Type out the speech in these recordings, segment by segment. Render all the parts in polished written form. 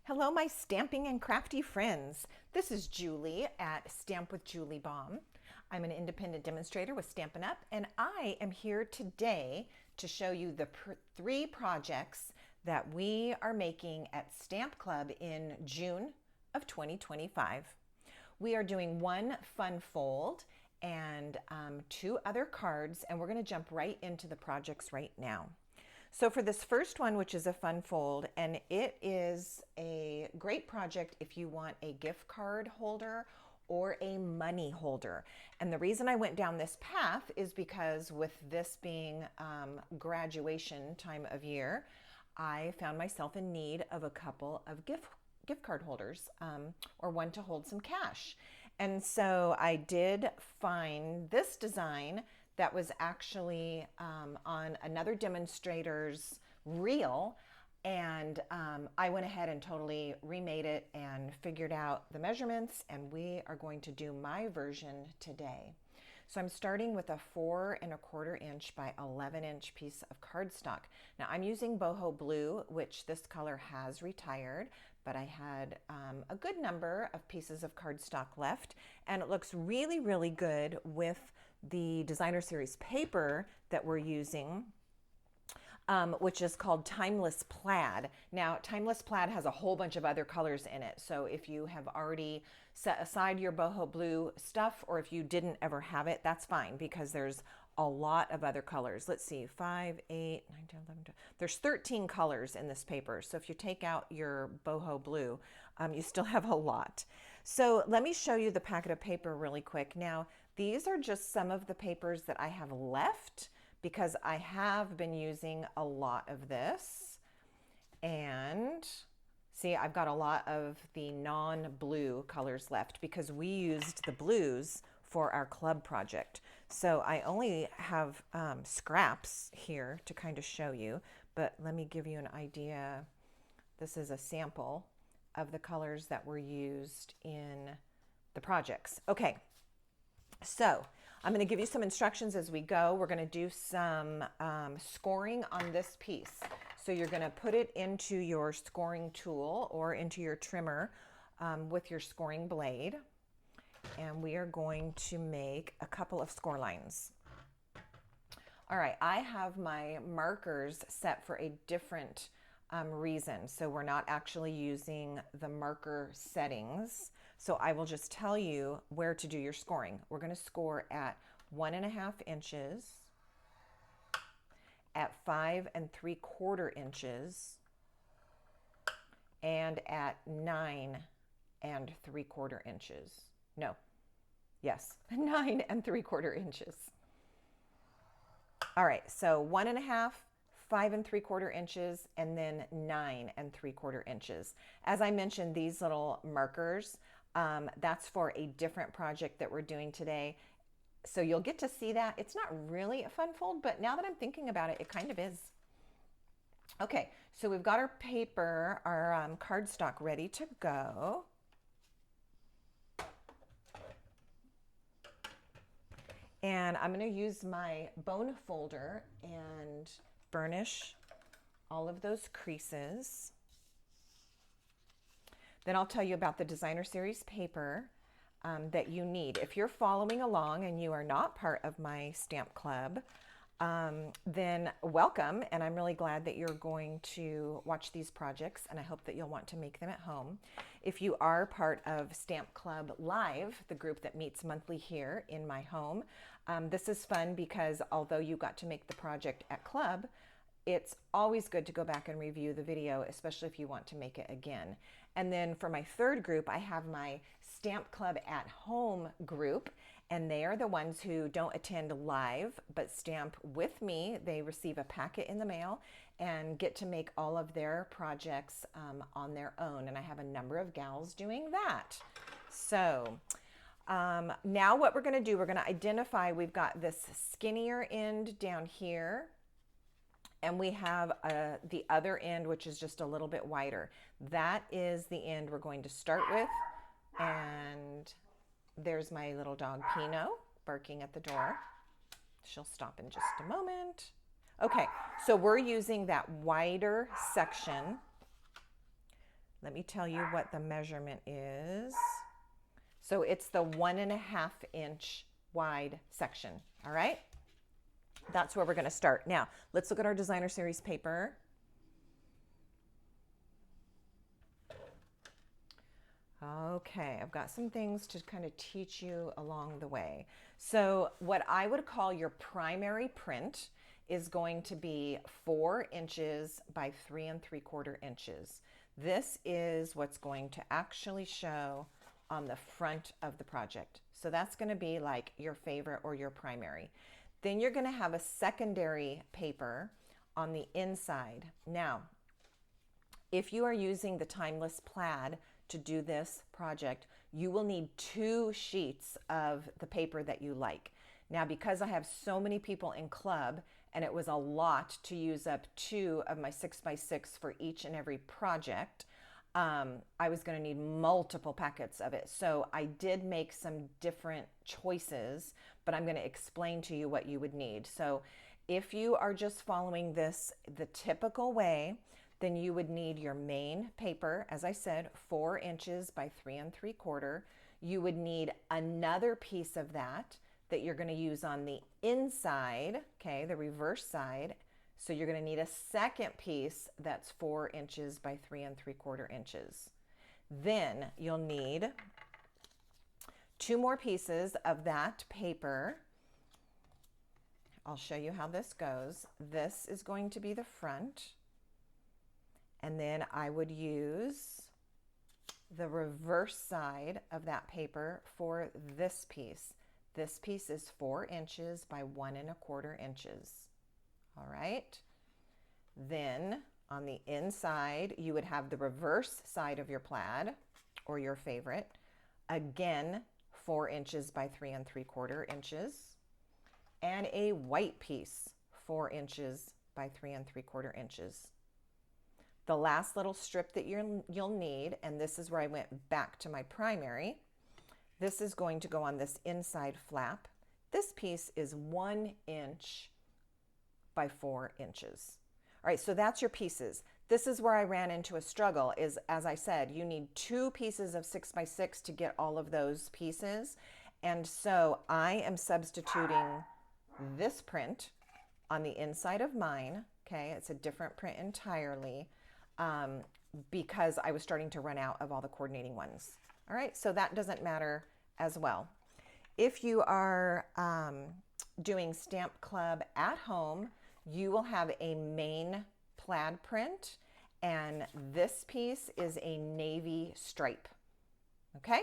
Hello, my stamping and crafty friends. This is Julie at Stamp with Julie Baum. I'm an independent demonstrator with Stampin Up, and I am here today to show you the three projects that we are making at Stamp Club in June of 2025. We are doing one fun fold and two other cards, and we're going to jump right into the projects right now. So for this first one, which is a fun fold, and it is a great project if you want a gift card holder or a money holder. And the reason I went down this path is because with this being graduation time of year, I found myself in need of a couple of gift card holders or one to hold some cash. And so I did find this design that was actually on another demonstrator's reel, and I went ahead and totally remade it and figured out the measurements, and we are going to do my version today. So I'm starting with a 4¼ inch by 11-inch piece of cardstock. Now I'm using boho blue, which this color has retired, but I had a good number of pieces of cardstock left, and it looks really, really good with the designer series paper that we're using, which is called Timeless Plaid. Now, Timeless Plaid has a whole bunch of other colors in it. So if you have already set aside your boho blue stuff, or if you didn't ever have it, that's fine, because there's a lot of other colors. Let's see, 5, 8, 9, 10, 11, 12. There's 13 colors in this paper. So if you take out your boho blue, you still have a lot. So let me show you the packet of paper really quick. Now, these are just some of the papers that I have left, because I have been using a lot of this. And see, I've got a lot of the non-blue colors left because we used the blues for our club project. So I only have scraps here to kind of show you, but let me give you an idea. This is a sample of the colors that were used in the projects. Okay, so I'm going to give you some instructions as we go. We're going to do some scoring on this piece. So you're going to put it into your scoring tool or into your trimmer with your scoring blade. And we are going to make a couple of score lines. All right, I have my markers set for a different reason. So we're not actually using the marker settings. So I will just tell you where to do your scoring. We're going to score at 1½ inches, at 5¾ inches, and at 9¾ inches. No, yes, 9¾ inches. All right, so 1½, 5¾ inches, and then 9¾ inches. As I mentioned, these little markers, that's for a different project that we're doing today. So you'll get to see that. It's not really a fun fold, but now that I'm thinking about it, it kind of is. Okay, so we've got our paper, our cardstock ready to go. And I'm going to use my bone folder and burnish all of those creases. Then I'll tell you about the designer series paper that you need. If you're following along and you are not part of my stamp club, then welcome, and I'm really glad that you're going to watch these projects, and I hope that you'll want to make them at home. If you are part of Stamp Club Live, the group that meets monthly here in my home, this is fun because although you got to make the project at club, it's always good to go back and review the video, especially if you want to make it again. And then for my third group, I have my Stamp Club at Home group, and they are the ones who don't attend live but stamp with me. They receive a packet in the mail and get to make all of their projects on their own. And I have a number of gals doing that. So now what we're going to do, we're going to identify, we've got this skinnier end down here, and we have the other end, which is just a little bit wider. That is the end we're going to start with. And there's my little dog, Pinot, barking at the door. She'll stop in just a moment. Okay, so we're using that wider section Let me tell you what the measurement is. So it's the 1.5-inch wide section, all right? That's where we're gonna start. Now, let's look at our designer series paper. Okay, I've got some things to kind of teach you along the way. So what I would call your primary print is going to be 4 inches by 3¾ inches. This is what's going to actually show on the front of the project. So that's going to be like your favorite or your primary. Then you're going to have a secondary paper on the inside. Now, if you are using the Timeless Plaid to do this project, you will need 2 sheets of the paper that you like. Now, because I have so many people in club and it was a lot to use up 2 of my 6x6 for each and every project, I was going to need multiple packets of it. So I did make some different choices, but I'm going to explain to you what you would need. So if you are just following this the typical way, then you would need your main paper, as I said, 4 inches by 3¾ You would need another piece of that you're going to use on the inside, okay, the reverse side. So you're going to need a second piece that's 4 inches by 3¾ inches. Then you'll need 2 more pieces of that paper. I'll show you how this goes. This is going to be the front. And then I would use the reverse side of that paper for this piece. This piece is 4 inches by 1¼ inches. All right. Then on the inside, you would have the reverse side of your plaid or your favorite. Again, 4 inches by 3¾ inches. And a white piece, 4 inches by 3¾ inches. The last little strip that you'll need, and this is where I went back to my primary, this is going to go on this inside flap. This piece is 1 inch by 4 inches. All right, so that's your pieces. This is where I ran into a struggle is, as I said, you need 2 pieces of 6x6 to get all of those pieces. And so I am substituting this print on the inside of mine. Okay, it's a different print entirely. Because I was starting to run out of all the coordinating ones. All right, so that doesn't matter as well. If you are doing Stamp Club at home, you will have a main plaid print, and this piece is a navy stripe. Okay?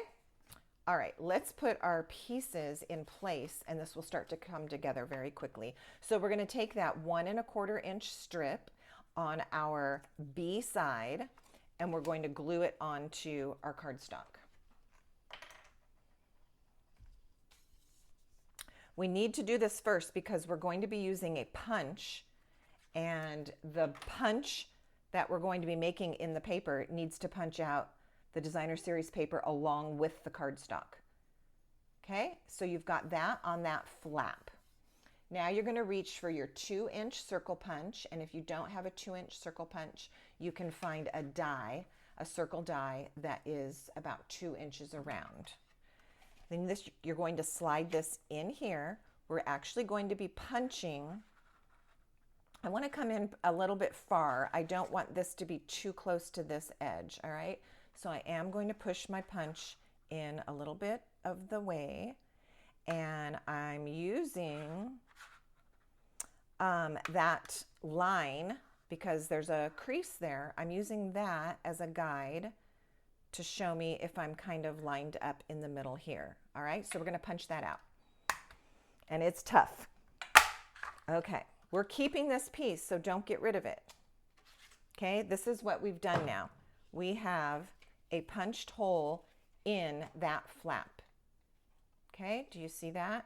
All right, let's put our pieces in place, and this will start to come together very quickly. So we're going to take that 1¼ inch strip on our B side, and we're going to glue it onto our cardstock. We need to do this first because we're going to be using a punch, and the punch that we're going to be making in the paper needs to punch out the designer series paper along with the cardstock. Okay, so you've got that on that flap. Now you're going to reach for your 2-inch circle punch, and if you don't have a 2-inch circle punch, you can find a die, a circle die that is about 2 inches around. Then you're going to slide this in here. We're actually going to be punching. I want to come in a little bit far. I don't want this to be too close to this edge, all right? So I am going to push my punch in a little bit of the way, and I'm using that line because there's a crease there. I'm using that as a guide to show me if I'm kind of lined up in the middle here. All right, so we're going to punch that out. And it's tough. Okay, we're keeping this piece, so don't get rid of it. Okay, this is what we've done now. We have a punched hole in that flap. Okay, do you see that?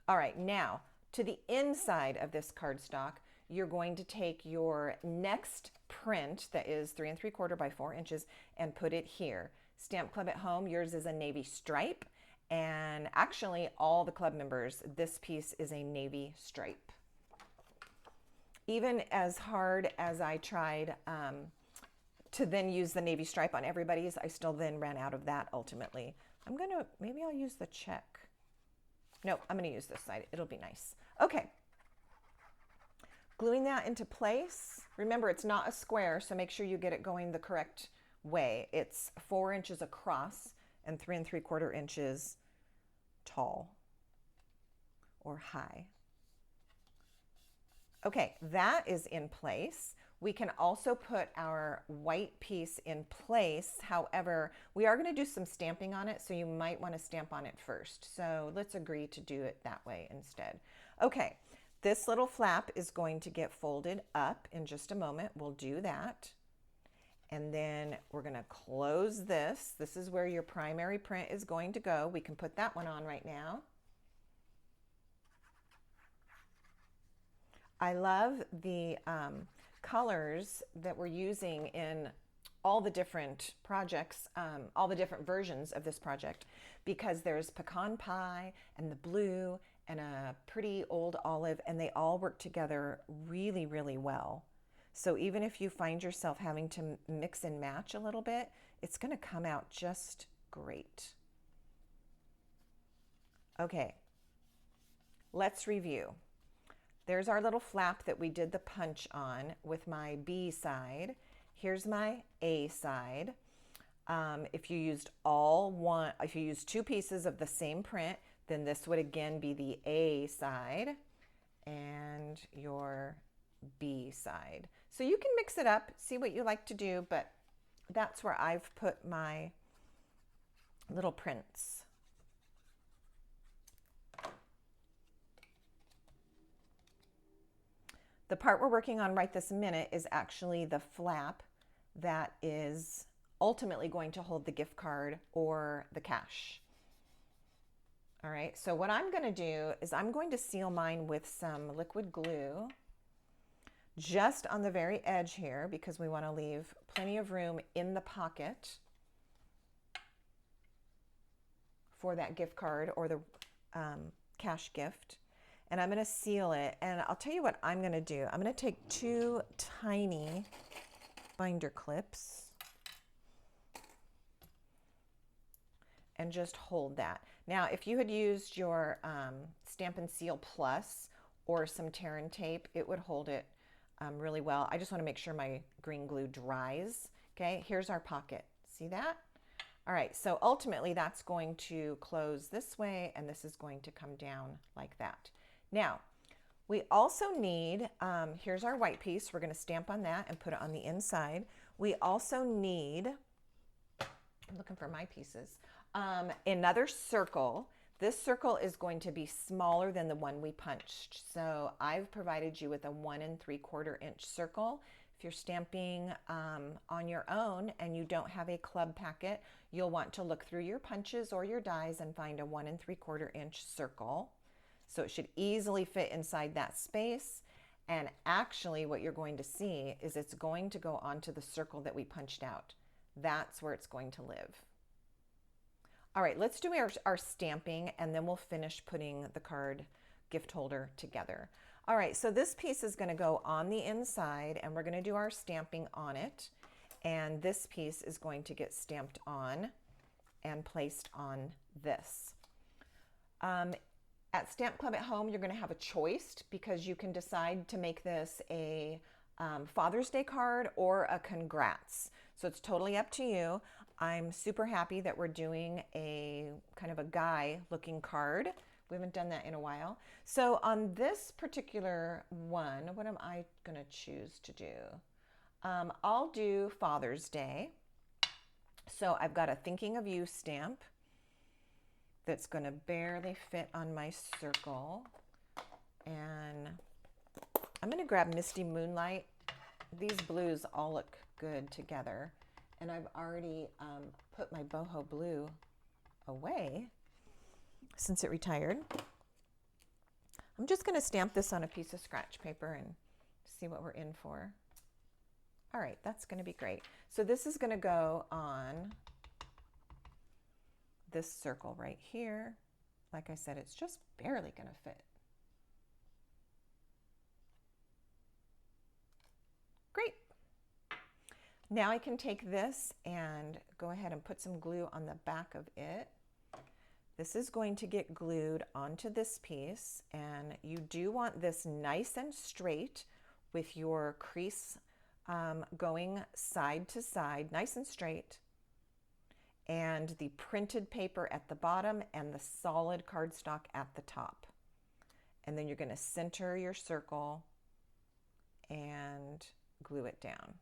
All right, now to the inside of this cardstock, you're going to take your next print that is 3¾ by 4 inches and put it here. Stamp Club at home, yours is a navy stripe, and actually all the club members, this piece is a navy stripe. Even as hard as I tried to then use the navy stripe on everybody's. I still then ran out of that ultimately. Maybe I'll use the check. No, I'm gonna use this side. It'll be nice. Okay. Gluing that into place. Remember, it's not a square, so make sure you get it going the correct way. It's 4 inches across and 3 3/4 inches tall or high. Okay, that is in place. We can also put our white piece in place. However, we are going to do some stamping on it, so you might want to stamp on it first. So let's agree to do it that way instead. Okay, this little flap is going to get folded up in just a moment. We'll do that. And then we're going to close this. This is where your primary print is going to go. We can put that one on right now. I love the colors that we're using in all the different projects, all the different versions of this project, because there's pecan pie and the blue and a pretty old olive, and they all work together really, really well. So even if you find yourself having to mix and match a little bit, it's going to come out just great. Okay, let's review. There's our little flap that we did the punch on with my B side. Here's my A side. If you used two pieces of the same print, then this would again be the A side and your B side. So you can mix it up, see what you like to do, but that's where I've put my little prints. The part we're working on right this minute is actually the flap that is ultimately going to hold the gift card or the cash. All right, so what I'm going to do is I'm going to seal mine with some liquid glue just on the very edge here, because we want to leave plenty of room in the pocket for that gift card or the cash gift. And I'm going to seal it, and I'll tell you what I'm going to do. I'm going to take 2 tiny binder clips and just hold that. Now, if you had used your Stampin' Seal Plus or some tear and tape, it would hold it really well. I just want to make sure my green glue dries. Okay, here's our pocket. See that? All right, so ultimately that's going to close this way, and this is going to come down like that. Now, we also need, here's our white piece. We're going to stamp on that and put it on the inside. We also need, I'm looking for my pieces, another circle. This circle is going to be smaller than the one we punched. So I've provided you with a 1 3/4 inch circle. If you're stamping on your own and you don't have a club packet, you'll want to look through your punches or your dies and find a 1 3/4 inch circle. So it should easily fit inside that space. And actually what you're going to see is it's going to go onto the circle that we punched out. That's where it's going to live. All right, let's do our stamping, and then we'll finish putting the card gift holder together. All right, so this piece is going to go on the inside, and we're going to do our stamping on it. And this piece is going to get stamped on and placed on this. At Stamp Club at Home, you're going to have a choice, because you can decide to make this a Father's Day card or a congrats. So it's totally up to you. I'm super happy that we're doing a kind of a guy looking card. We haven't done that in a while. So on this particular one, what am I going to choose to do? I'll do Father's Day. So I've got a Thinking of You stamp that's going to barely fit on my circle. And I'm going to grab Misty Moonlight. These blues all look good together. And I've already put my boho blue away since it retired. I'm just going to stamp this on a piece of scratch paper and see what we're in for. All right, that's going to be great. So this is going to go on this circle right here. Like I said, it's just barely going to fit. Great. Now I can take this and go ahead and put some glue on the back of it. This is going to get glued onto this piece, and you do want this nice and straight with your crease going side to side, nice and straight, and the printed paper at the bottom and the solid cardstock at the top. And then you're going to center your circle and glue it down.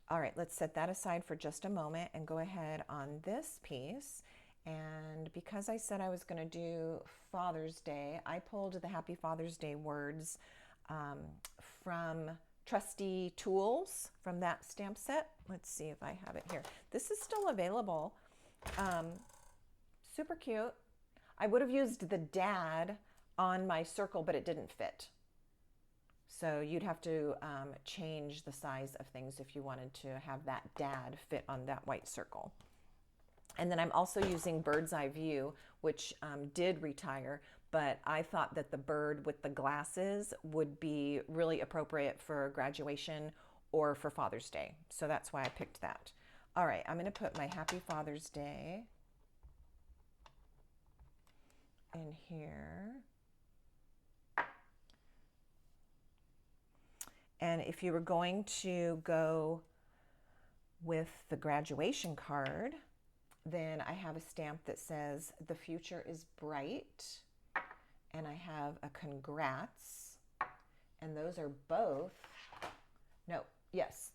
All right, let's set that aside for just a moment and go ahead on this piece. And because I said I was going to do Father's Day, I pulled the Happy Father's Day words from Trusty Tools from that stamp set. Let's see if I have it here. This is still available. Super cute. I would have used the dad on my circle, but it didn't fit. So you'd have to change the size of things if you wanted to have that dad fit on that white circle. And then I'm also using Bird's Eye View, which did retire, but I thought that the bird with the glasses would be really appropriate for graduation or for Father's Day. So that's why I picked that. All right, I'm going to put my Happy Father's Day in here. And if you were going to go with the graduation card, then I have a stamp that says, "The future is bright." And I have a congrats. And those are both,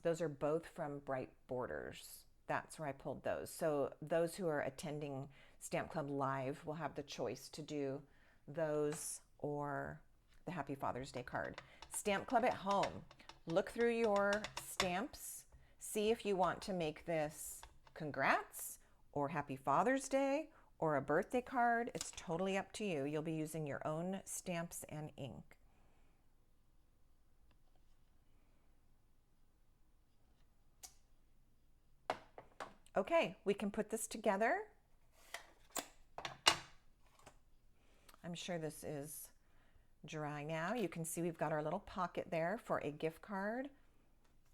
those are both from Bright Borders. That's where I pulled those. So those who are attending Stamp Club Live will have the choice to do those or the Happy Father's Day card. Stamp Club at home. Look through your stamps. See if you want to make this congrats or Happy Father's Day or a birthday card. It's totally up to you. You'll be using your own stamps and ink. Okay, we can put this together. I'm sure this is dry now. You can see we've got our little pocket there for a gift card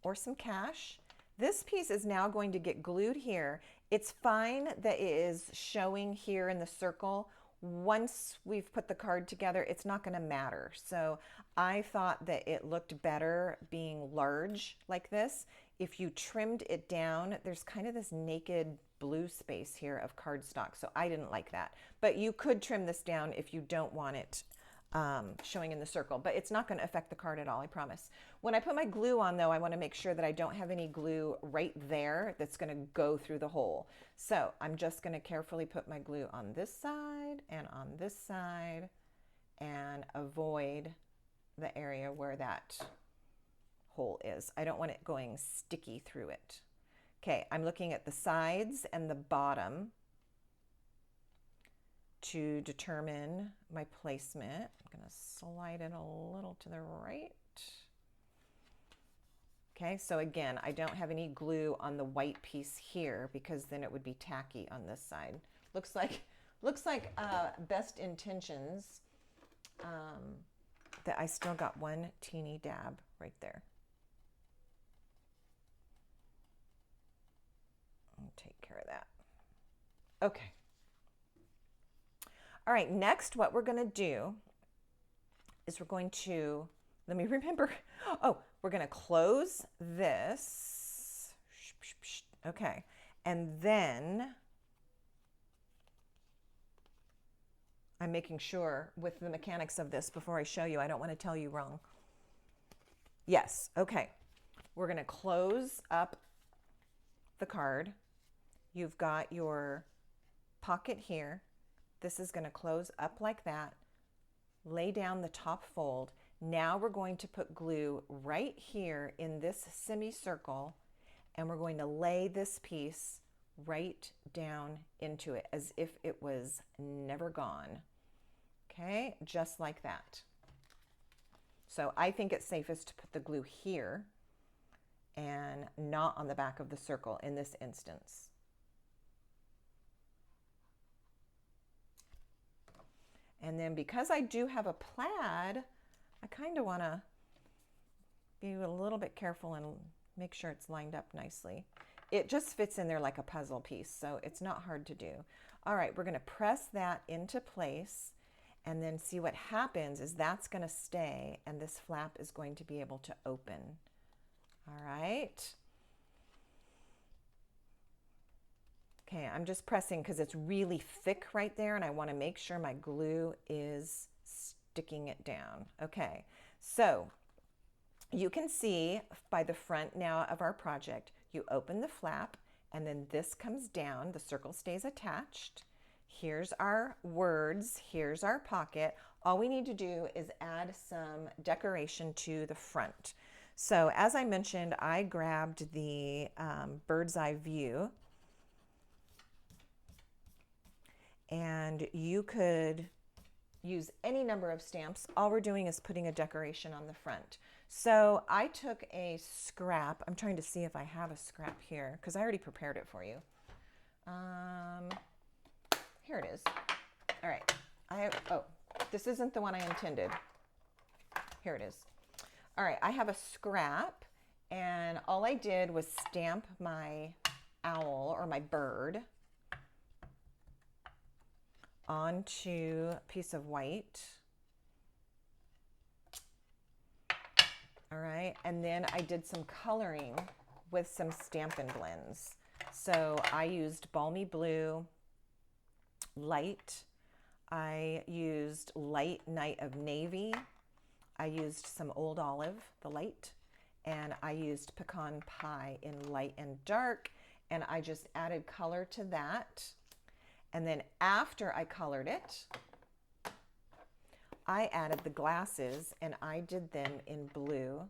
or some cash. This piece is now going to get glued here. It's fine that it is showing here in the circle. Once we've put the card together, it's not going to matter. So I thought that it looked better being large like this. If you trimmed it down, there's kind of this naked blue space here of cardstock. So I didn't like that. But you could trim this down if you don't want it showing in the circle, but it's not going to affect the card at all, I promise. When I put my glue on though, I want to make sure that I don't have any glue right there that's going to go through the hole. So I'm just going to carefully put my glue on this side and on this side and avoid the area where that hole is. I don't want it going sticky through it. Okay, I'm looking at the sides and the bottom to determine my placement. I'm going to slide it a little to the right. Okay, so again, I don't have any glue on the white piece here because then it would be tacky on this side. Looks like best intentions that I still got one teeny dab right there. I'll take care of that. Okay. All right, next what we're going to do is we're going to, let me remember, we're going to close this. Okay, and then I'm making sure with the mechanics of this before I show you, I don't want to tell you wrong. Yes, okay. We're going to close up the card. You've got your pocket here. This is going to close up like that. Lay down the top fold. Now we're going to put glue right here in this semicircle, and we're going to lay this piece right down into it as if it was never gone. Okay, just like that. So I think it's safest to put the glue here, and not on the back of the circle in this instance. And then because I do have a plaid, I kind of want to be a little bit careful and make sure it's lined up nicely. It just fits in there like a puzzle piece, so it's not hard to do. All right, we're going to press that into place, and then see what happens is that's going to stay, and this flap is going to be able to open. All right. Okay, I'm just pressing because it's really thick right there, and I want to make sure my glue is sticking it down. Okay, so you can see by the front now of our project, you open the flap, and then this comes down, the circle stays attached. Here's our words, here's our pocket. All we need to do is add some decoration to the front. So as I mentioned, I grabbed the bird's eye view, and you could use any number of stamps. All we're doing is putting a decoration on the front. So I took a scrap. I'm trying to see if I have a scrap here because I already prepared it for you. Here it is. All right. Oh, this isn't the one I intended. Here it is. All right, I have a scrap, and all I did was stamp my owl or my bird onto a piece of white. All right, and then I did some coloring with some Stampin' blends. So I used Balmy Blue, light. I used light Night of Navy. I used some Old Olive, the light, and I used Pecan Pie in light and dark, and I just added color to that. And then after I colored it, I added the glasses, and I did them in blue.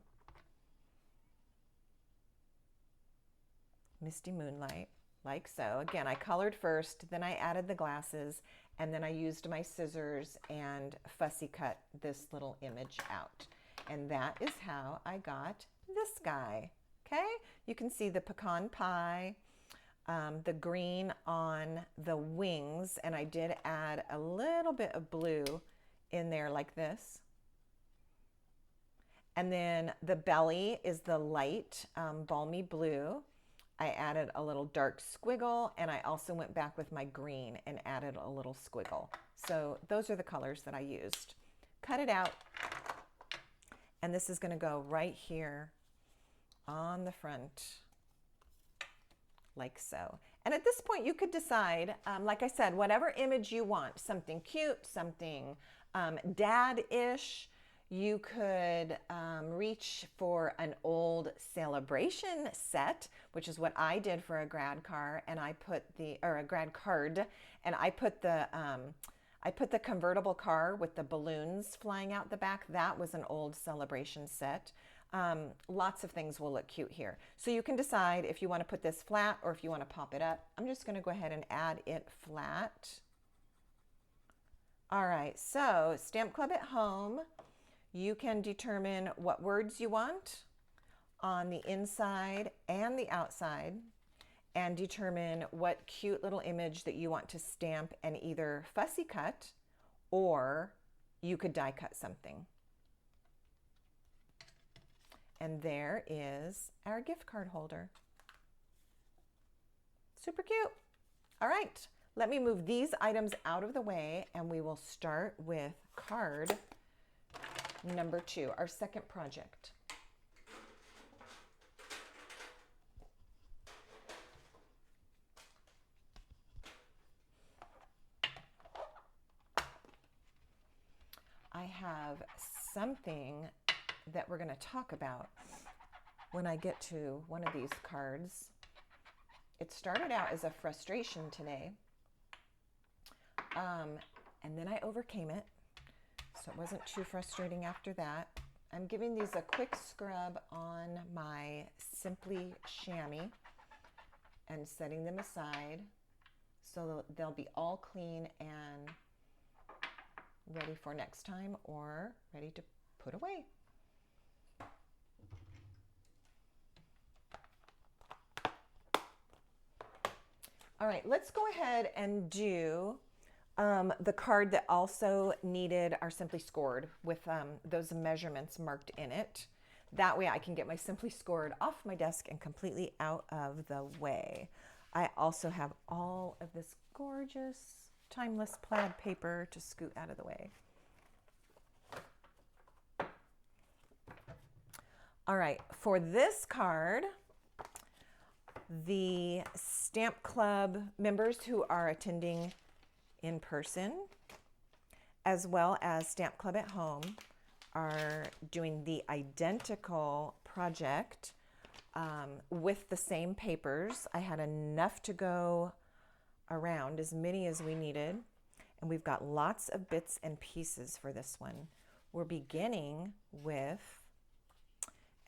Misty Moonlight, like so. Again, I colored first, then I added the glasses, and then I used my scissors and fussy cut this little image out. And that is how I got this guy, okay? You can see the pecan pie, the green on the wings, and I did add a little bit of blue in there like this. And then the belly is the light balmy blue. I added a little dark squiggle, and I also went back with my green and added a little squiggle. So those are the colors that I used. Cut it out, and this is going to go right here on the front, like so. And at this point, you could decide, like I said, whatever image you want, something cute, something dad-ish. You could reach for an old celebration set, which is what I did for a grad car, and I put a grad card, and I put the convertible car with the balloons flying out the back. That was an old celebration set. Lots of things will look cute here. So you can decide if you want to put this flat or if you want to pop it up. I'm just going to go ahead and add it flat. All right, so Stamp Club at Home. You can determine what words you want on the inside and the outside, and determine what cute little image that you want to stamp and either fussy cut, or you could die cut something. And there is our gift card holder. Super cute. All right, let me move these items out of the way, and we will start with card number 2, our second project. I have something that we're going to talk about when I get to one of these cards. It started out as a frustration today, and then I overcame it. So it wasn't too frustrating after that. I'm giving these a quick scrub on my Simply chamois and setting them aside so they'll be all clean and ready for next time or ready to put away. All right, let's go ahead and do the card that also needed our Simply Scored with those measurements marked in it. That way I can get my Simply Scored off my desk and completely out of the way. I also have all of this gorgeous timeless plaid paper to scoot out of the way. All right, for this card, the Stamp Club members who are attending in person, as well as Stamp Club at Home, are doing the identical project with the same papers. I had enough to go around, as many as we needed, and we've got lots of bits and pieces for this one. We're beginning with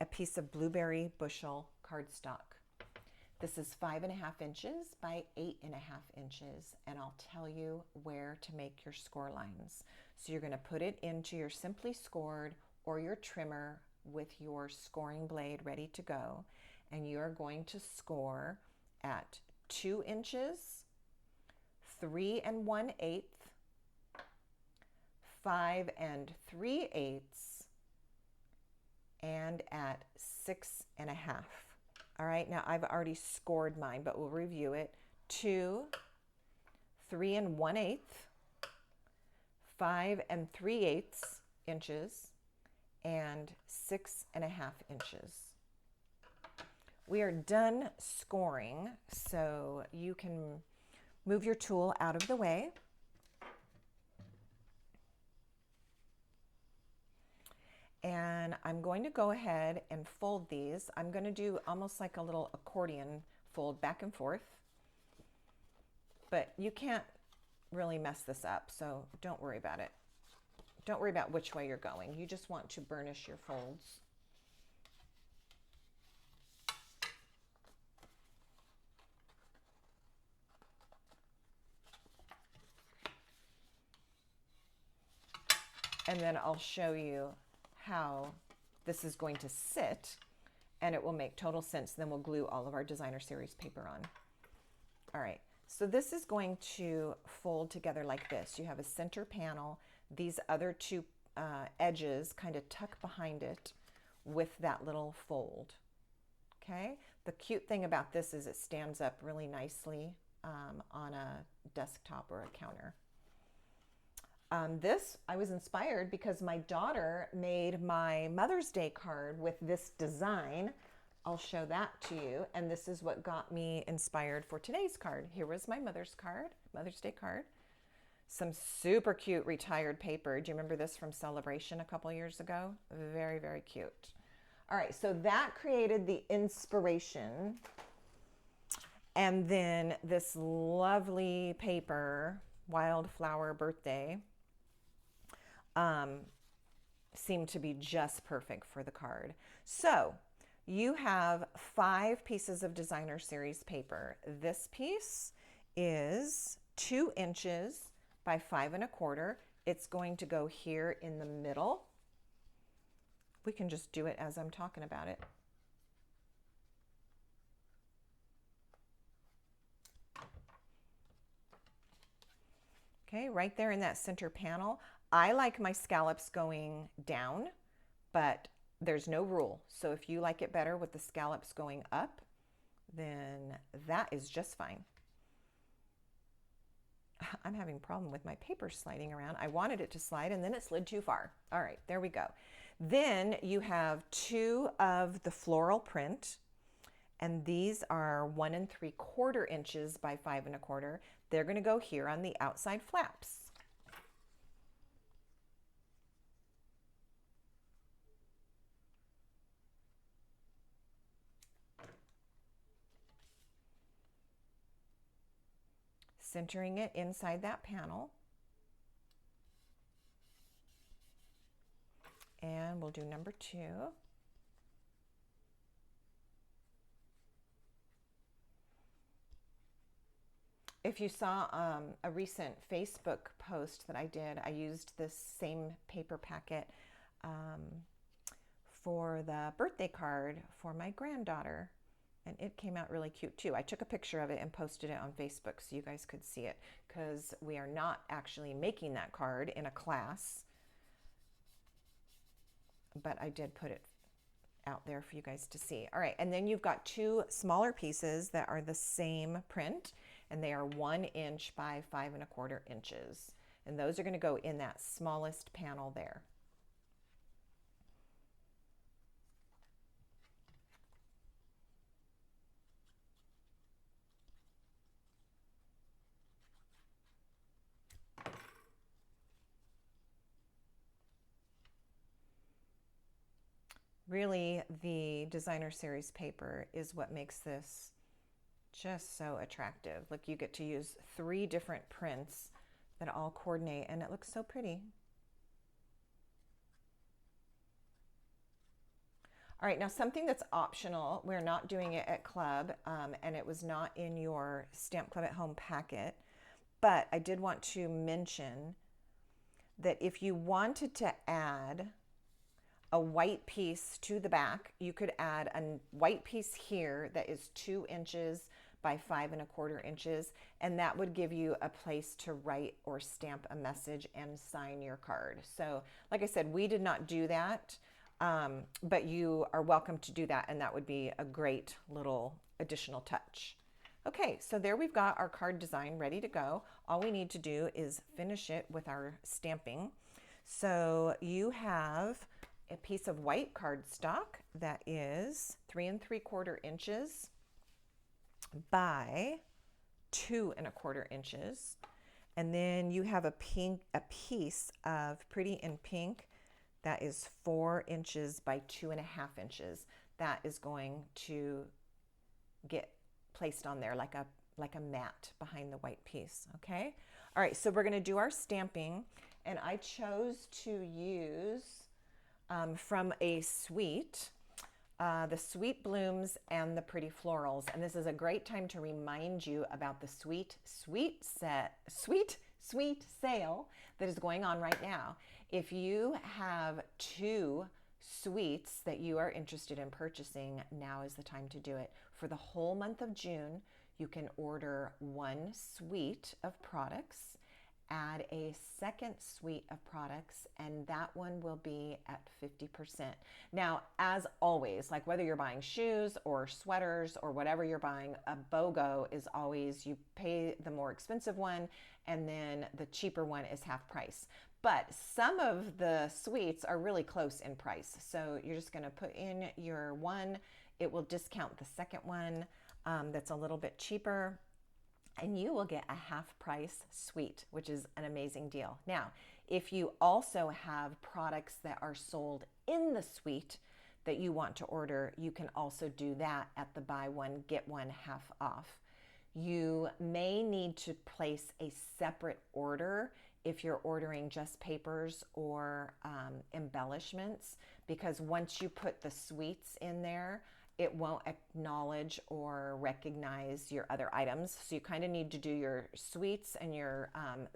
a piece of blueberry bushel cardstock. This is 5.5 inches by 8.5 inches, and I'll tell you where to make your score lines. So you're going to put it into your Simply Scored or your trimmer with your scoring blade ready to go, and you're going to score at 2 inches, 3 1/8, 5 3/8, and at 6.5. All right, now I've already scored mine, but we'll review it. 2, 3 1/8, 5 3/8 inches, and 6.5 inches. We are done scoring, so you can move your tool out of the way. And I'm going to go ahead and fold these. I'm going to do almost like a little accordion fold back and forth. But you can't really mess this up, so don't worry about it. Don't worry about which way you're going. You just want to burnish your folds. And then I'll show you how this is going to sit, and it will make total sense. Then we'll glue all of our designer series paper on. All right, so this is going to fold together like this. You have a center panel. These other two edges kind of tuck behind it with that little fold. Okay, the cute thing about this is it stands up really nicely on a desktop or a counter. This, I was inspired because my daughter made my Mother's Day card with this design. I'll show that to you. And this is what got me inspired for today's card. Here was my Mother's Day card. Some super cute retired paper. Do you remember this from Celebration a couple years ago? Very, very cute. All right, so that created the inspiration. And then this lovely paper, Wildflower Birthday, seemed to be just perfect for the card. So you have 5 pieces of designer series paper. This piece is 2 inches by 5 1/4. It's going to go here in the middle. We can just do it as I'm talking about it. Okay, right there in that center panel. I like my scallops going down, but there's no rule. So if you like it better with the scallops going up, then that is just fine. I'm having a problem with my paper sliding around. I wanted it to slide and then it slid too far. All right, there we go. Then you have 2 of the floral print, and these are 1 3/4 inches by 5 1/4. They're going to go here on the outside flaps. Centering it inside that panel. And we'll do number 2. If you saw a recent Facebook post that I did, I used this same paper packet for the birthday card for my granddaughter. And it came out really cute too. I took a picture of it and posted it on Facebook so you guys could see it, because we are not actually making that card in a class, but I did put it out there for you guys to see. All right, and then you've got two smaller pieces that are the same print, and they are 1 inch by 5 1/4 inches. And those are going to go in that smallest panel there. Really, the designer series paper is what makes this just so attractive. Look, you get to use 3 different prints that all coordinate, and it looks so pretty. All right, now something that's optional, we're not doing it at club, and it was not in your Stamp Club at Home packet, but I did want to mention that if you wanted to add a white piece to the back, you could add a white piece here that is 2 inches by 5 1/4 inches, and that would give you a place to write or stamp a message and sign your card. So like I said, we did not do that, but you are welcome to do that, and that would be a great little additional touch. Okay, so there we've got our card design ready to go. All we need to do is finish it with our stamping. So you have a piece of white cardstock that is 3 3/4 inches by 2 1/4 inches. And then you have a piece of Pretty in Pink that is 4 inches by 2.5 inches. That is going to get placed on there like a mat behind the white piece. Okay. All right. So we're going to do our stamping, and I chose to use from a suite, the Sweet Blooms and the Pretty Florals. And this is a great time to remind you about the sweet sale that is going on right now. If you have 2 suites that you are interested in purchasing, now is the time to do it. For the whole month of June, you can order 1 suite of products, add a second suite of products, and that one will be at 50%. Now, as always, like whether you're buying shoes or sweaters or whatever you're buying, a BOGO is always, you pay the more expensive one, and then the cheaper one is half price. But some of the suites are really close in price. So you're just gonna put in your one, it will discount the second one that's a little bit cheaper, and you will get a half price suite, which is an amazing deal. Now, if you also have products that are sold in the suite that you want to order, you can also do that at the buy one, get one half off. You may need to place a separate order if you're ordering just papers or embellishments, because once you put the suites in there, it won't acknowledge or recognize your other items. So you kind of need to do your suites and your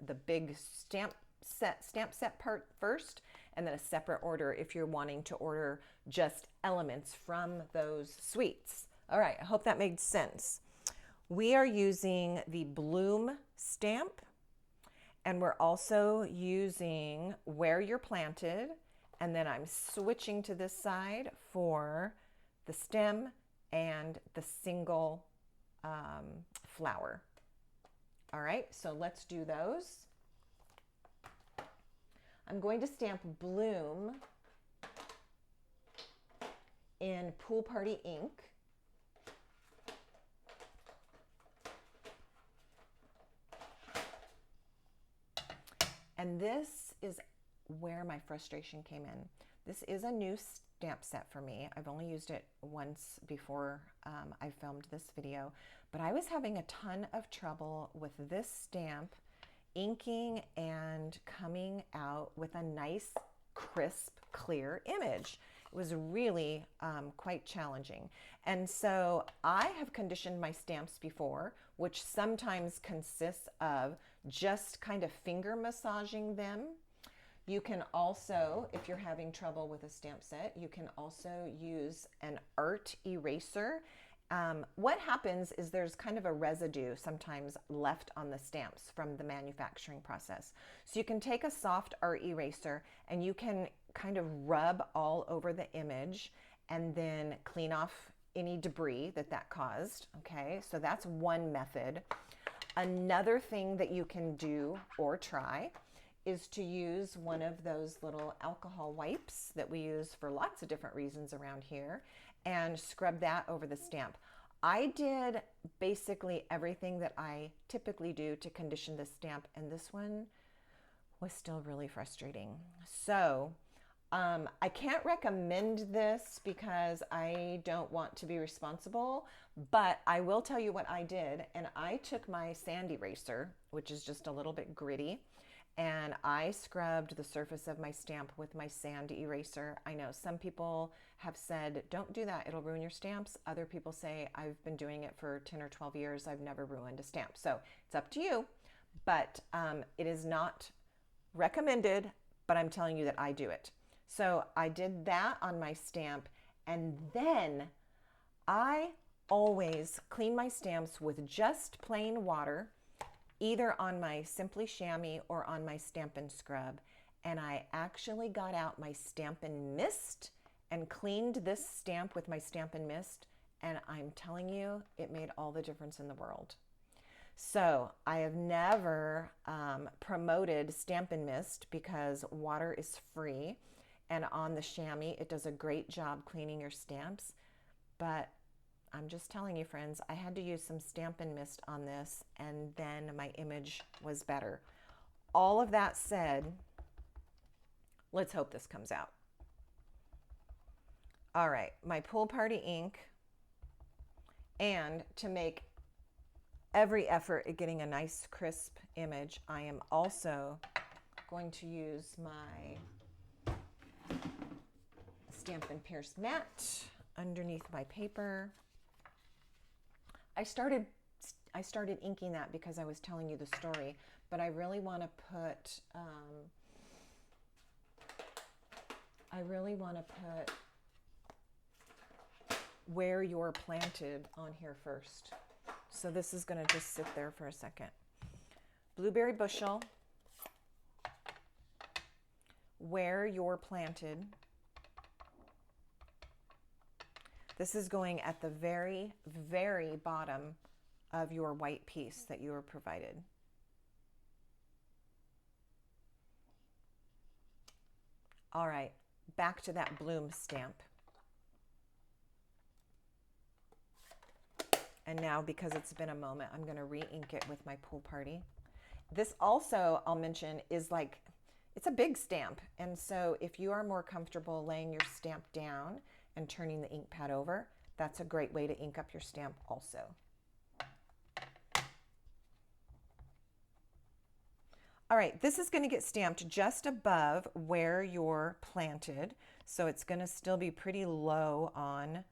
the big stamp set part first, and then a separate order if you're wanting to order just elements from those suites. All right, I hope that made sense. We are using the Bloom stamp, and we're also using Where You're Planted, and then I'm switching to this side for the stem and the single flower. All right, so let's do those. I'm going to stamp Bloom in Pool Party ink. And this is where my frustration came in. This is a new stamp set for me. I've only used it once before I filmed this video, but I was having a ton of trouble with this stamp inking and coming out with a nice, crisp, clear image. It was really quite challenging. And so I have conditioned my stamps before, which sometimes consists of just kind of finger massaging them. You can also, if you're having trouble with a stamp set, you can also use an art eraser What happens is there's kind of a residue sometimes left on the stamps from the manufacturing process. So you can take a soft art eraser and you can kind of rub all over the image and then clean off any debris that caused. Okay, so that's one method. Another thing that you can do or try is to use one of those little alcohol wipes that we use for lots of different reasons around here and scrub that over the stamp. I did basically everything that I typically do to condition this stamp, and this one was still really frustrating. So I can't recommend this because I don't want to be responsible, but I will tell you what I did. And I took my sand eraser, which is just a little bit gritty, and I scrubbed the surface of my stamp with my sand eraser. I know some people have said, don't do that, it'll ruin your stamps. Other people say, I've been doing it for 10 or 12 years, I've never ruined a stamp. So it's up to you, but it is not recommended, but I'm telling you that I do it. So I did that on my stamp, and then I always clean my stamps with just plain water, either on my Simply Chamois or on my Stampin' Scrub. And I actually got out my Stampin' Mist and cleaned this stamp with my Stampin' Mist, and I'm telling you, it made all the difference in the world. So I have never promoted Stampin' Mist because water is free, and on the chamois, it does a great job cleaning your stamps. But I'm just telling you, friends, I had to use some Stampin' Mist on this, and then my image was better. All of that said, let's hope this comes out. All right, my Pool Party ink, and to make every effort at getting a nice crisp image, I am also going to use my Stampin' Pierce Matte underneath my paper. I started inking that because I was telling you the story, but I really want to put where you're planted on here first. So this is going to just sit there for a second. Blueberry bushel, where you're planted. This is going at the very, very bottom of your white piece that you were provided. All right, back to that bloom stamp. And now, because it's been a moment, I'm going to re-ink it with my Pool Party. This also, I'll mention, is like, it's a big stamp. And so if you are more comfortable laying your stamp down and turning the ink pad over, that's a great way to ink up your stamp also. All right, this is going to get stamped just above where you're planted. So it's going to still be pretty low on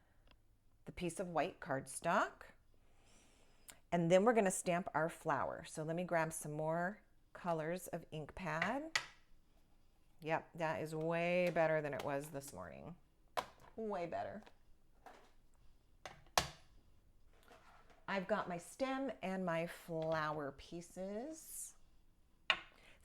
the piece of white cardstock. And then we're going to stamp our flower. So let me grab some more colors of ink pad. Yep, that is way better than it was this morning. Way better. I've got my stem and my flower pieces.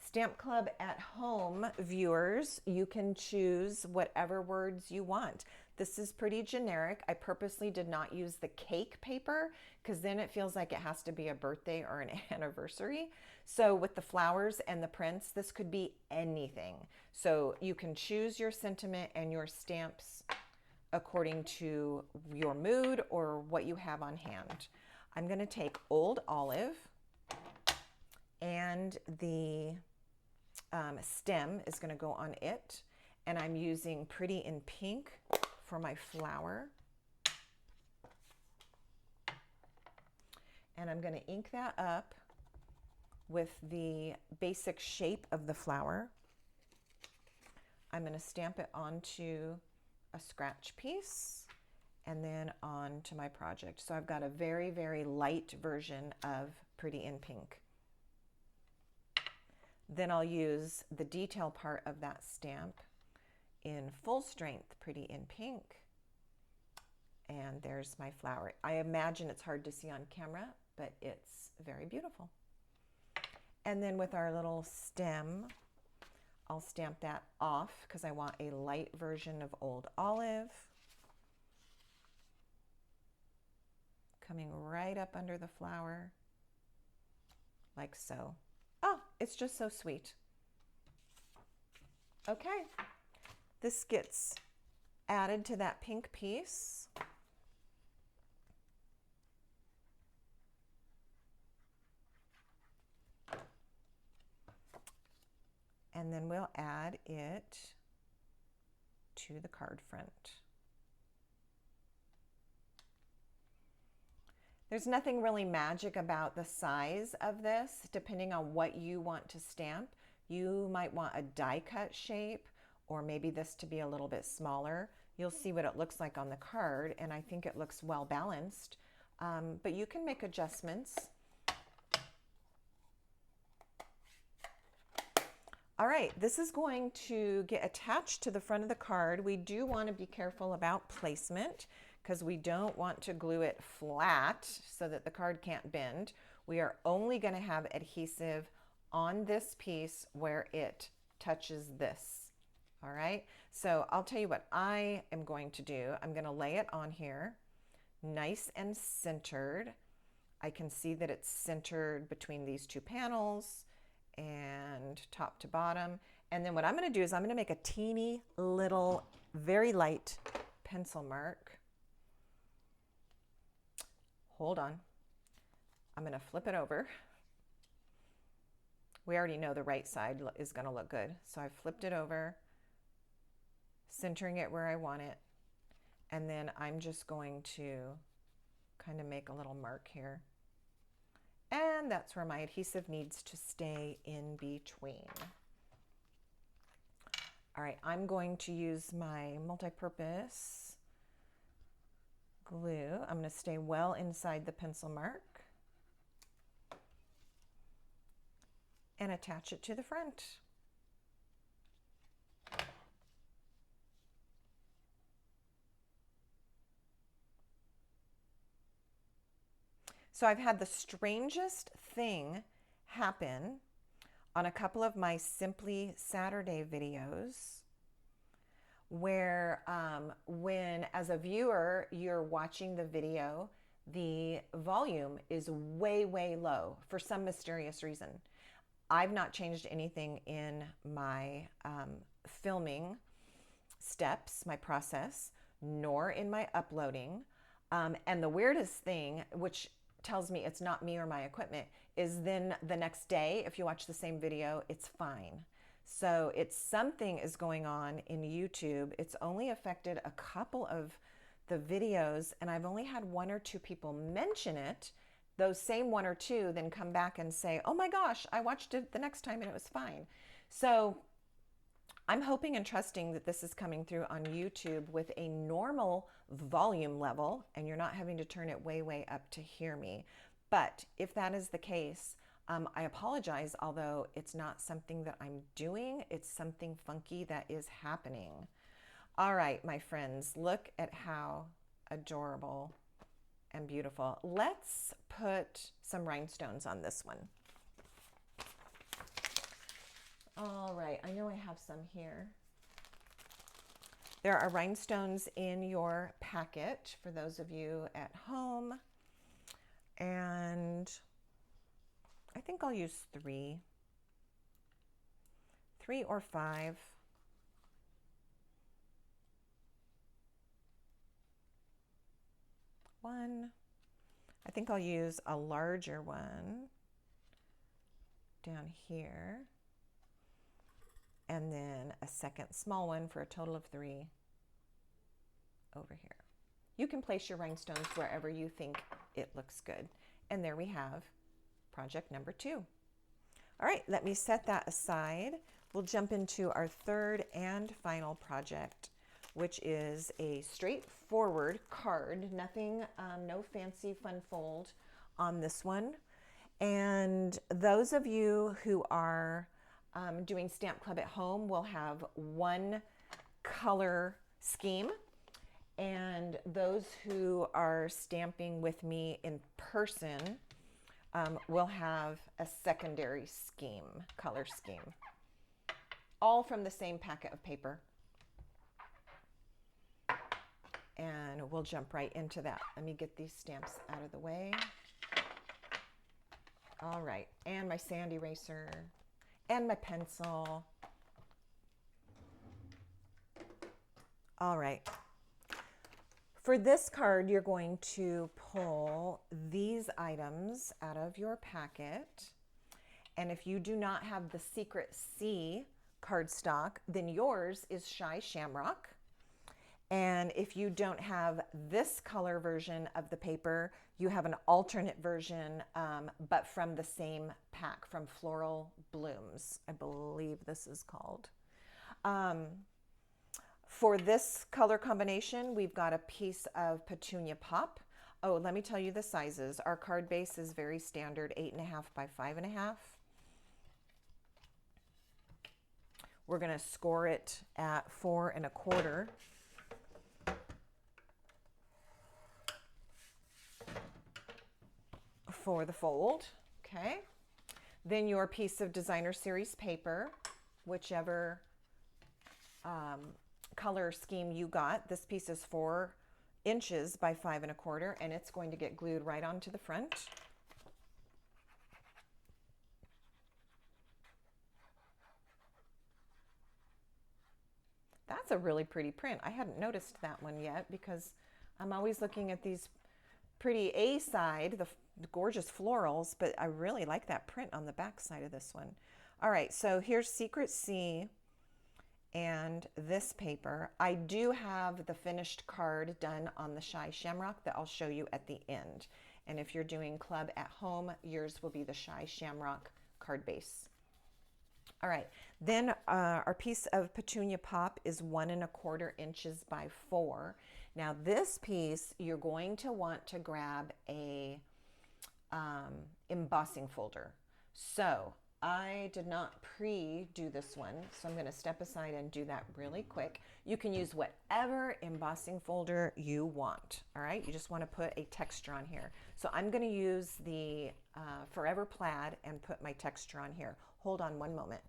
Stamp Club at Home viewers, you can choose whatever words you want. This is pretty generic. I purposely did not use the cake paper because then it feels like it has to be a birthday or an anniversary. So with the flowers and the prints, this could be anything. So you can choose your sentiment and your stamps according to your mood or what you have on hand. I'm going to take Old Olive, and the stem is going to go on it, and I'm using Pretty in Pink for my flower, and I'm going to ink that up with the basic shape of the flower. I'm going to stamp it onto a scratch piece and then on to my project. So I've got a very, very light version of Pretty in Pink. Then I'll use the detail part of that stamp in full strength Pretty in Pink. And there's my flower. I imagine it's hard to see on camera, but it's very beautiful. And then with our little stem, I'll stamp that off because I want a light version of Old Olive. Coming right up under the flower, like so. Oh, it's just so sweet. Okay, this gets added to that pink piece. And then we'll add it to the card front. There's nothing really magic about the size of this. Depending on what you want to stamp, you might want a die cut shape, or maybe this to be a little bit smaller. You'll see what it looks like on the card, and I think it looks well balanced, but you can make adjustments. All right, this is going to get attached to the front of the card. We do want to be careful about placement because we don't want to glue it flat so that the card can't bend. We are only going to have adhesive on this piece where it touches this. All right, so I'll tell you what I am going to do. I'm going to lay it on here, nice and centered. I can see that it's centered between these two panels and top to bottom. And then what I'm going to do is I'm going to make a teeny little, very light pencil mark. Hold on. I'm going to flip it over. We already know the right side is going to look good. So I've flipped it over, centering it where I want it. And then I'm just going to kind of make a little mark here. And that's where my adhesive needs to stay in between. All right, I'm going to use my multi-purpose glue. I'm going to stay well inside the pencil mark and attach it to the front. So I've had the strangest thing happen on a couple of my Simply Saturday videos where when as a viewer you're watching the video, the volume is way, way low for some mysterious reason. I've not changed anything in my filming steps, my process, nor in my uploading. And the weirdest thing, which tells me it's not me or my equipment, is then the next day, if you watch the same video, it's fine. So it's something is going on in YouTube. It's only affected a couple of the videos, and I've only had one or two people mention it. Those same one or two then come back and say, oh my gosh, I watched it the next time and it was fine. So I'm hoping and trusting that this is coming through on YouTube with a normal volume level and you're not having to turn it way, way up to hear me. But if that is the case, I apologize, although it's not something that I'm doing. It's something funky that is happening. All right, my friends, look at how adorable and beautiful. Let's put some rhinestones on this one. All right, I know I have some here. There are rhinestones in your packet for those of you at home. And I think I'll use 3 or 5. One. I think I'll use a larger one down here. And then a second small one for a total of 3 over here. You can place your rhinestones wherever you think it looks good. And there we have project number 2. All right, let me set that aside. We'll jump into our third and final project, which is a straightforward card. Nothing, no fancy fun fold on this one. And those of you who are doing Stamp Club at home will have one color scheme. And those who are stamping with me in person will have a secondary scheme, color scheme, all from the same packet of paper. And we'll jump right into that. Let me get these stamps out of the way. All right, and my sand eraser, and my pencil. All right. For this card, you're going to pull these items out of your packet. And if you do not have the Secret C cardstock, then yours is Shy Shamrock. And if you don't have this color version of the paper, you have an alternate version, but from the same pack, from Floral Blooms, I believe this is called. For this color combination, we've got a piece of Petunia Pop. Oh, let me tell you the sizes. Our card base is very standard, 8.5 by 5.5. We're going to score it at 4 1/4. For the fold, okay? Then your piece of designer series paper, whichever color scheme you got. This piece is 4 inches by 5 1/4, and it's going to get glued right onto the front. That's a really pretty print. I hadn't noticed that one yet because I'm always looking at these pretty A side, the gorgeous florals, but I really like that print on the back side of this one. All right, so here's Secret C and this paper. I do have the finished card done on the Shy Shamrock that I'll show you at the end. And if you're doing club at home, yours will be the Shy Shamrock card base. All right, then our piece of Petunia Pop is 1 1/4 inches by 4. Now this piece, you're going to want to grab a embossing folder. So I did not pre-do this one, so I'm going to step aside and do that really quick. You can use whatever embossing folder you want, all right? You just want to put a texture on here. So I'm going to use the Forever Plaid and put my texture on here. Hold on one moment.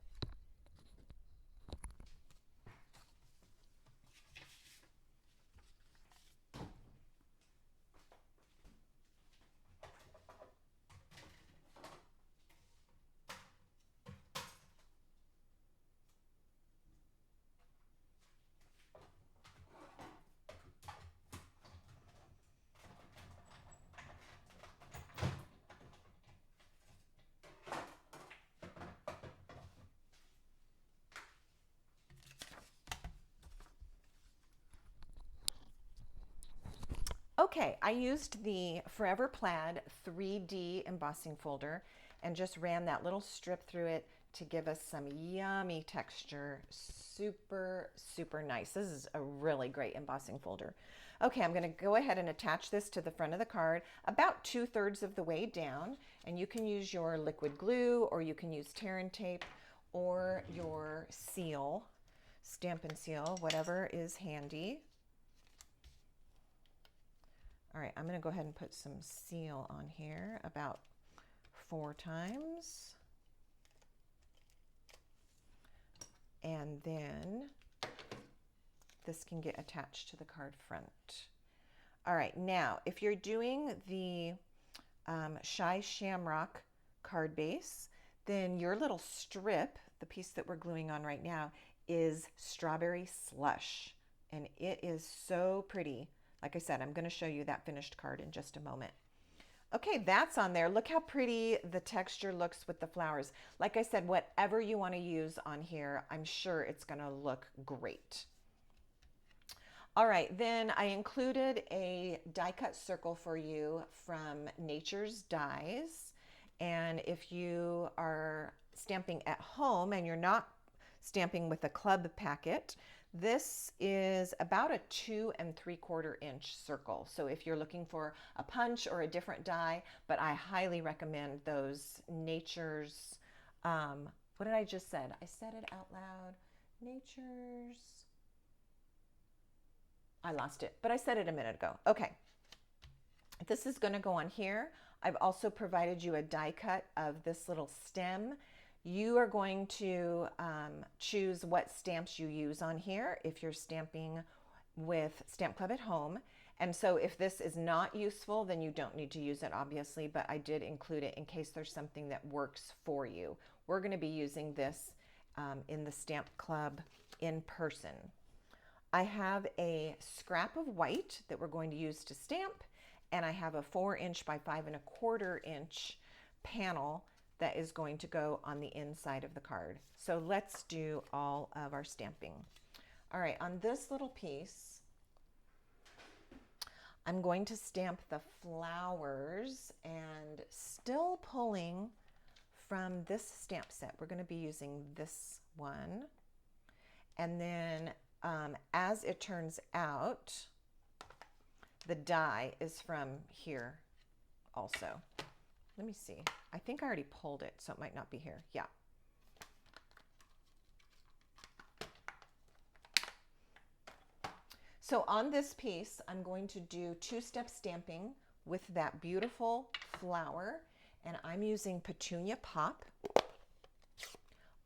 Okay, I used the Forever Plaid 3D embossing folder and just ran that little strip through it to give us some yummy texture. Super, super nice. This is a really great embossing folder. Okay, I'm going to go ahead and attach this to the front of the card about 2/3 of the way down, and you can use your liquid glue, or you can use tear and tape, or your seal, Stampin' Seal, whatever is handy. All right, I'm going to go ahead and put some seal on here about 4 times. And then this can get attached to the card front. All right, now if you're doing the Shy Shamrock card base, then your little strip, the piece that we're gluing on right now, is Strawberry Slush. And it is so pretty. Like I said, I'm going to show you that finished card in just a moment. Okay, that's on there. Look how pretty the texture looks with the flowers. Like I said, whatever you want to use on here, I'm sure it's going to look great. All right, then I included a die cut circle for you from Nature's Dies. And if you are stamping at home and you're not stamping with a club packet, this is about a 2 3/4 inch circle. So if you're looking for a punch or a different die, but I highly recommend those Nature's, what did I just said? I said it out loud. Nature's, I lost it, but I said it a minute ago. Okay, this is going to go on here. I've also provided you a die cut of this little stem. You are going to choose what stamps you use on here if you're stamping with Stamp Club at Home. And so if this is not useful, then you don't need to use it, obviously, but I did include it in case there's something that works for you. We're going to be using this in the Stamp Club in person. I have a scrap of white that we're going to use to stamp, and I have a 4" by 5¼ inch panel that is going to go on the inside of the card. So let's do all of our stamping. All right, on this little piece, I'm going to stamp the flowers, and still pulling from this stamp set. We're going to be using this one. And then as it turns out, the die is from here also. Let me see. I think I already pulled it, so it might not be here. Yeah. So on this piece, I'm going to do two-step stamping with that beautiful flower, and I'm using Petunia Pop.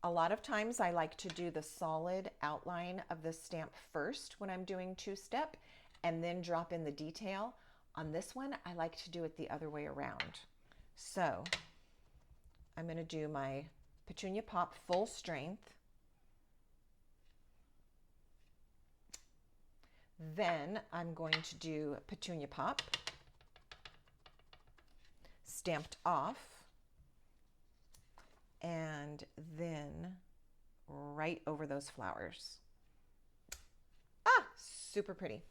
A lot of times I like to do the solid outline of the stamp first when I'm doing two-step, and then drop in the detail. On this one, I like to do it the other way around. So I'm going to do my Petunia Pop full strength. Then I'm going to do Petunia Pop stamped off, and then right over those flowers. Ah, super pretty.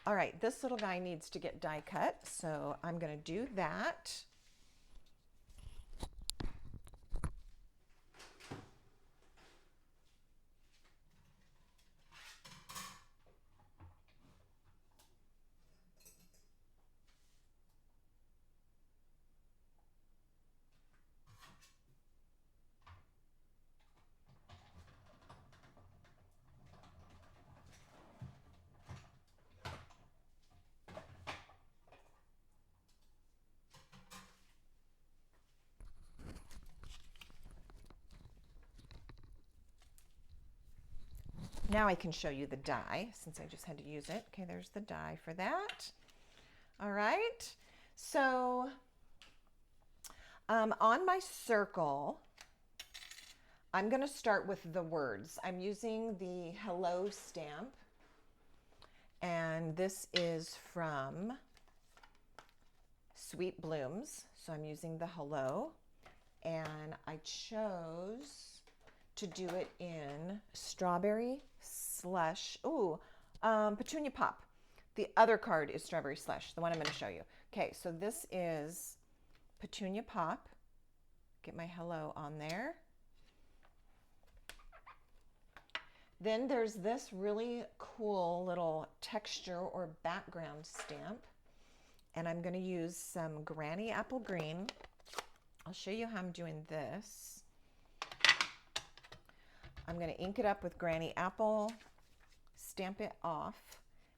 All right, this little guy needs to get die cut, so I'm going to do that. Now I can show you the die since I just had to use it. Okay, there's the die for that. All right, so on my circle, I'm going to start with the words. I'm using the Hello stamp, and this is from Sweet Blooms. So I'm using the Hello, and I chose to do it in Strawberry Slush. Ooh, Petunia Pop. The other card is Strawberry Slush, the one I'm going to show you. Okay, so this is Petunia Pop. Get my Hello on there. Then there's this really cool little texture or background stamp, and I'm going to use some Granny Apple Green. I'll show you how I'm doing this. I'm going to ink it up with Granny Apple, stamp it off,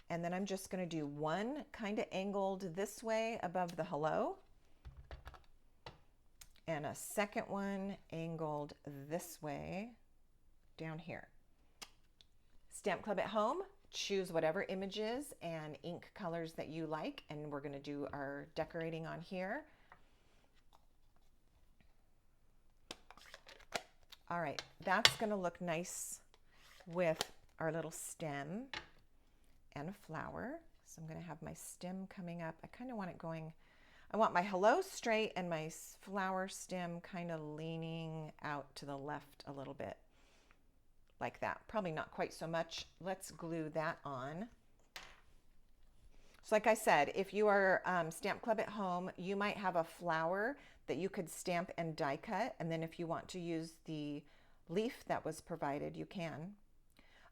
and then I'm just going to do one kind of angled this way above the Hello, and a second one angled this way down here. Stamp Club at Home, choose whatever images and ink colors that you like, and we're going to do our decorating on here. All right, that's going to look nice with our little stem and a flower. So I'm going to have my stem coming up. I kind of want it going, I want my Hello straight and my flower stem kind of leaning out to the left a little bit, like that. Probably not quite so much. Let's glue that on. So like I said, if you are Stamp Club at Home, you might have a flower that you could stamp and die cut, and then if you want to use the leaf that was provided, you can.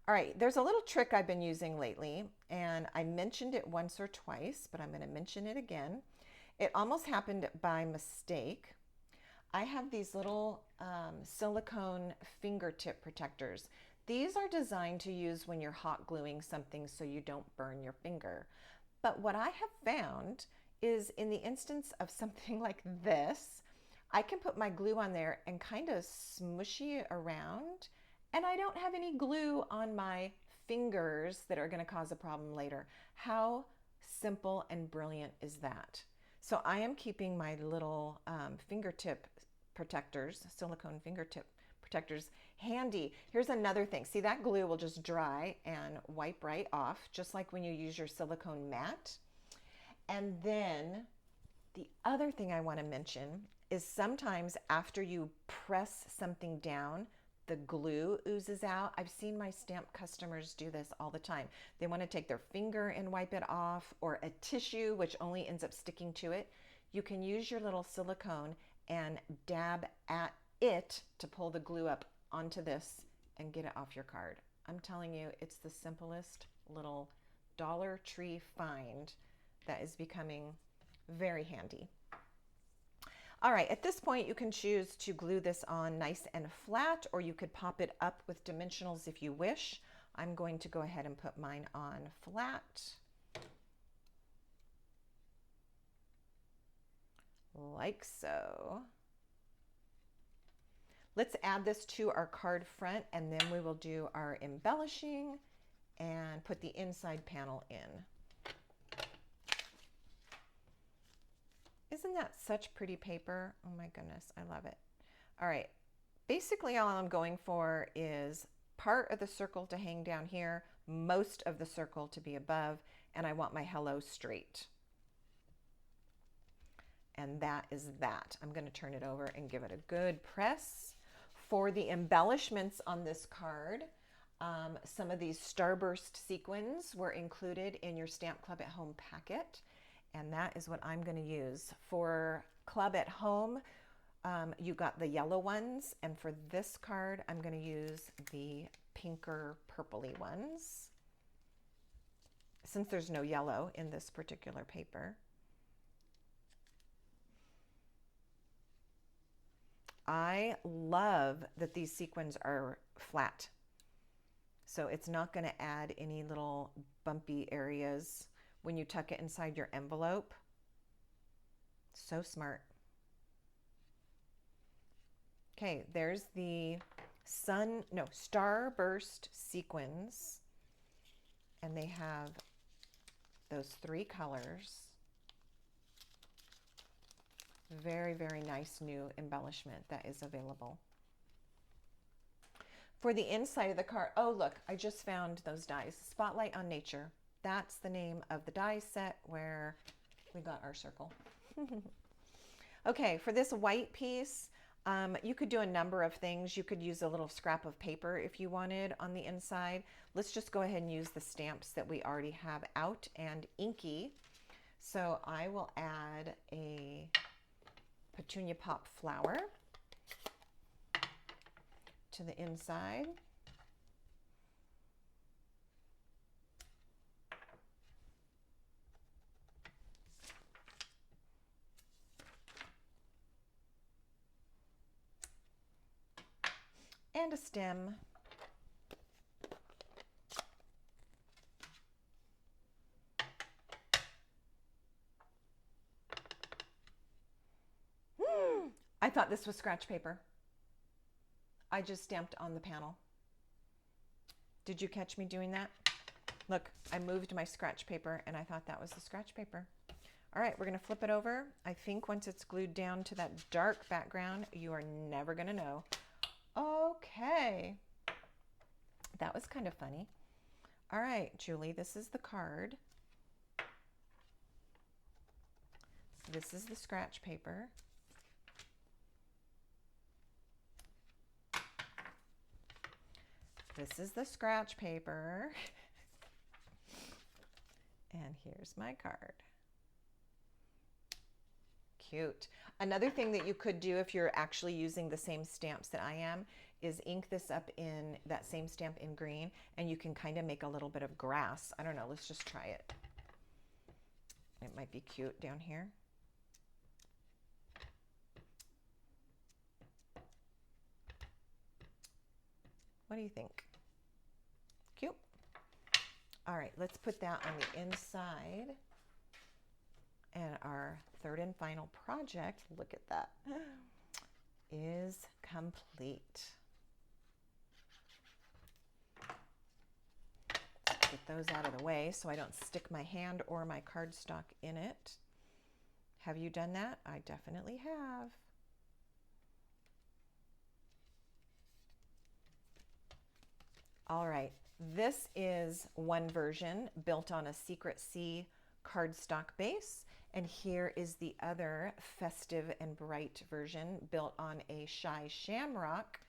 All right, there's a little trick I've been using lately, and I mentioned it once or twice, but I'm going to mention it again. It almost happened by mistake. I have these little silicone fingertip protectors. These are designed to use when you're hot gluing something so you don't burn your finger. But what I have found is in the instance of something like this, I can put my glue on there and kind of smushy it around, and I don't have any glue on my fingers that are going to cause a problem later. How simple and brilliant is that? So I am keeping my little fingertip protectors, silicone fingertip protectors, handy. Here's another thing. See, that glue will just dry and wipe right off, just like when you use your silicone mat. And then the other thing I want to mention is sometimes after you press something down, the glue oozes out. I've seen my stamp customers do this all the time. They want to take their finger and wipe it off, or a tissue, which only ends up sticking to it. You can use your little silicone and dab at it to pull the glue up onto this and get it off your card. I'm telling you, it's the simplest little Dollar Tree find that is becoming very handy. All right, at this point you can choose to glue this on nice and flat, or you could pop it up with dimensionals if you wish. I'm going to go ahead and put mine on flat. Like so. Let's add this to our card front, and then we will do our embellishing and put the inside panel in. Isn't that such pretty paper? Oh my goodness, I love it. All right, basically all I'm going for is part of the circle to hang down here, most of the circle to be above, and I want my hello straight. And that is that. I'm going to turn it over and give it a good press. For the embellishments on this card, some of these starburst sequins were included in your Stamp Club at Home packet, and that is what I'm going to use. For Club at Home, you got the yellow ones, and for this card, I'm going to use the pinker purpley ones, since there's no yellow in this particular paper. I love that these sequins are flat, so it's not going to add any little bumpy areas when you tuck it inside your envelope. So smart. Okay, there's the starburst sequins, and they have those 3 colors. Very, very nice new embellishment that is available. For the inside of the card, oh look, I just found those dies. Spotlight on Nature. That's the name of the die set where we got our circle. Okay, for this white piece, you could do a number of things. You could use a little scrap of paper if you wanted on the inside. Let's just go ahead and use the stamps that we already have out and inky. So I will add a Petunia Pop flower to the inside. And a stem. I thought this was scratch paper. I just stamped on the panel. Did you catch me doing that? Look, I moved my scratch paper and I thought that was the scratch paper. All right, we're gonna flip it over. I think once it's glued down to that dark background, you are never gonna know. Okay, that was kind of funny. All right, Julie, this is the card. This is the scratch paper. This is the scratch paper. And here's my card. Cute. Another thing that you could do if you're actually using the same stamps that I am is ink this up in that same stamp in green, and you can kind of make a little bit of grass. I don't know, let's just try it. It might be cute down here. What do you think? All right, let's put that on the inside. And our third and final project, look at that, is complete. Let's get those out of the way so I don't stick my hand or my cardstock in it. Have you done that? I definitely have. All right, this is one version built on a Secret Sea cardstock base, and here is the other festive and bright version built on a Shy Shamrock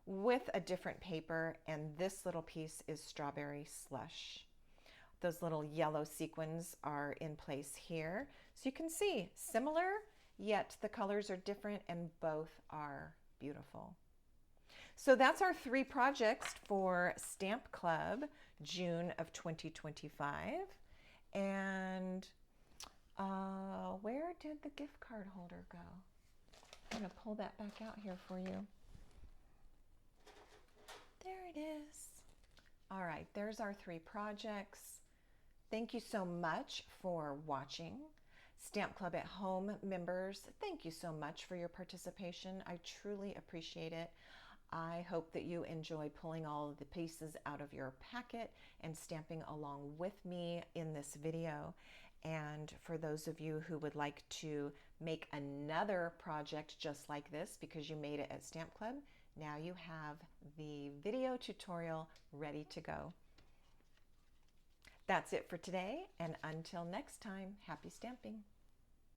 with a different paper, and this little piece is Strawberry Slush. Those little yellow sequins are in place here. So you can see similar, yet the colors are different and both are beautiful. So that's our 3 projects for Stamp Club, June of 2025. And where did the gift card holder go? I'm going to pull that back out here for you. There it is. All right, there's our 3 projects. Thank you so much for watching. Stamp Club at Home members, thank you so much for your participation. I truly appreciate it. I hope that you enjoy pulling all of the pieces out of your packet and stamping along with me in this video. And for those of you who would like to make another project just like this because you made it at Stamp Club, now you have the video tutorial ready to go. That's it for today, and until next time, happy stamping.